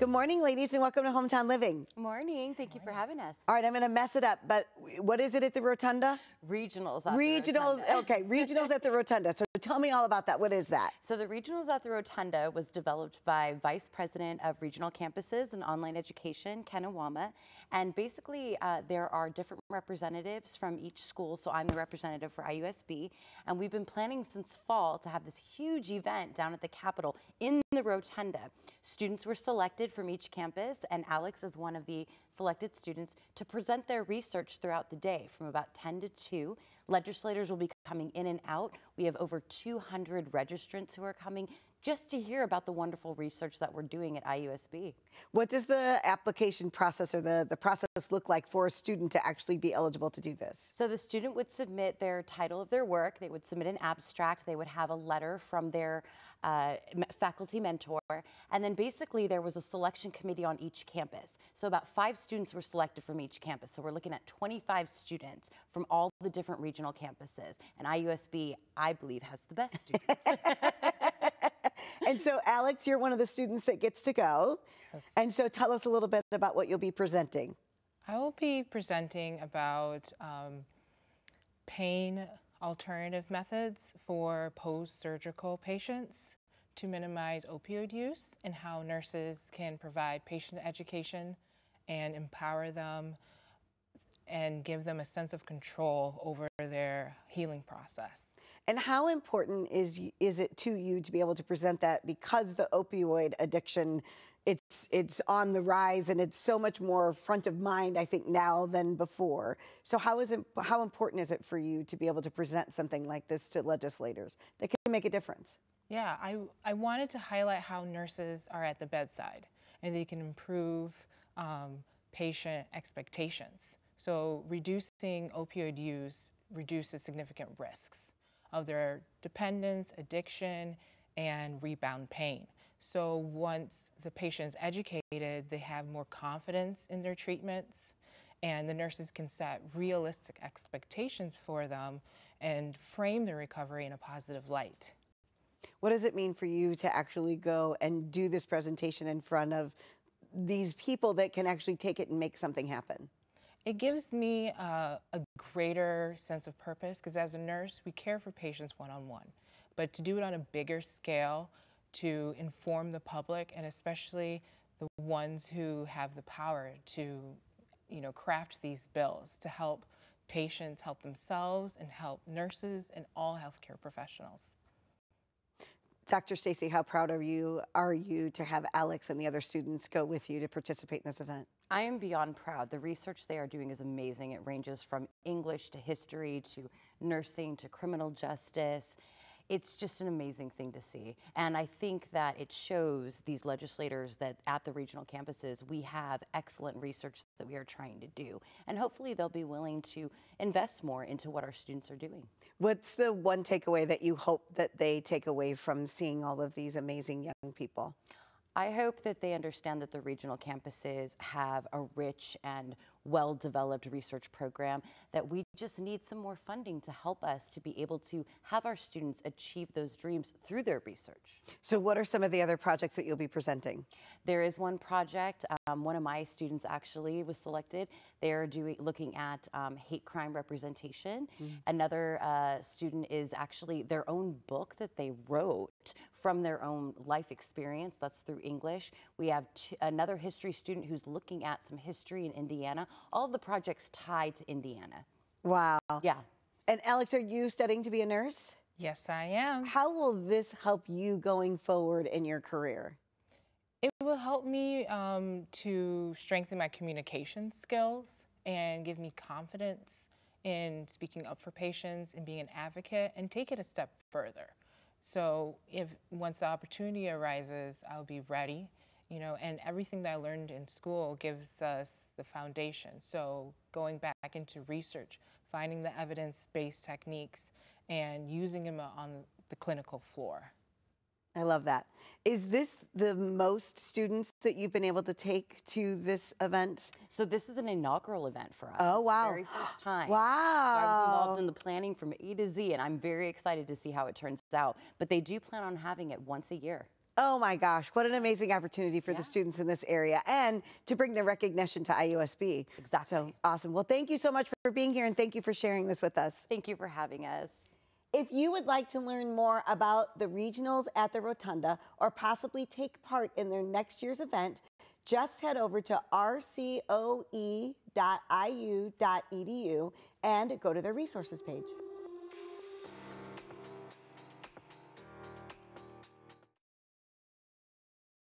Good morning, ladies, and welcome to Hometown Living. Morning. Thank you for having us. All right, I'm going to mess it up, but what is it at the Rotunda? Regionals at the Rotunda. Okay, regionals at the Rotunda. So tell me all about that. What is that? So the Regionals at the Rotunda was developed by Vice President of Regional Campuses and Online Education, Ken Awama. And basically, there are different representatives from each school. So I'm the representative for IUSB. And we've been planning since fall to have this huge event down at the Capitol in the Rotunda. Students were selected from each campus, and Alex is one of the selected students, to present their research throughout the day from about 10 to 2. Legislators will be coming in and out. We have over 200 registrants who are coming just to hear about the wonderful research that we're doing at IUSB. What does the application process or the process look like for a student to actually be eligible to do this? So the student would submit their title of their work, they would submit an abstract, they would have a letter from their faculty mentor, and then basically there was a selection committee on each campus. So about 5 students were selected from each campus. So we're looking at 25 students from all the different regional campuses, and IUSB, I believe, has the best students. And so, Alex, you're one of the students that gets to go. Yes. And so tell us a little bit about what you'll be presenting. I will be presenting about pain alternative methods for post-surgical patients to minimize opioid use, and how nurses can provide patient education and empower them and give them a sense of control over their healing process. And how important is it to you to be able to present that, because the opioid addiction, it's on the rise and it's so much more front of mind, I think, now than before. So how important is it for you to be able to present something like this to legislators that can make a difference? Yeah, I wanted to highlight how nurses are at the bedside and they can improve patient expectations. So reducing opioid use reduces significant risks of their dependence, addiction, and rebound pain. So once the patient is educated, they have more confidence in their treatments, and the nurses can set realistic expectations for them and frame their recovery in a positive light. What does it mean for you to actually go and do this presentation in front of these people that can actually take it and make something happen? It gives me a greater sense of purpose, because as a nurse, we care for patients one-on-one. But to do it on a bigger scale, to inform the public, and especially the ones who have the power to, craft these bills to help patients help themselves and help nurses and all healthcare professionals. Dr. Stacy, how proud are you to have Alex and the other students go with you to participate in this event? I am beyond proud. The research they are doing is amazing. It ranges from English to history to nursing to criminal justice. It's just an amazing thing to see. And I think that it shows these legislators that at the regional campuses, we have excellent research that we are trying to do. And hopefully they'll be willing to invest more into what our students are doing. What's the one takeaway that you hope that they take away from seeing all of these amazing young people? I hope that they understand that the regional campuses have a rich and well-developed research program, that we just need some more funding to help us to be able to have our students achieve those dreams through their research. So what are some of the other projects that you'll be presenting? There is one project, one of my students actually was selected. They're looking at hate crime representation. Another student is actually their own book that they wrote from their own life experience. That's through English. We have another history student who's looking at some history in Indiana. All of the projects tied to Indiana. Wow. Yeah. And Alex, are you studying to be a nurse? Yes, I am. How will this help you going forward in your career? It will help me to strengthen my communication skills and give me confidence in speaking up for patients and being an advocate, and take it a step further. So once the opportunity arises, I'll be ready, and everything that I learned in school gives us the foundation. So going back into research, finding the evidence-based techniques and using them on the clinical floor. I love that. Is this the most students that you've been able to take to this event? So this is an inaugural event for us. Oh, wow. It's the very first time. Wow. So I was involved in the planning from A to Z, and I'm very excited to see how it turns out. But they do plan on having it once a year. Oh my gosh, what an amazing opportunity for the students in this area and to bring the recognition to IUSB. Exactly. So awesome. Well, thank you so much for being here and thank you for sharing this with us. Thank you for having us. If you would like to learn more about the regionals at the Rotunda or possibly take part in their next year's event, just head over to RCOE.IU.edu and go to their resources page.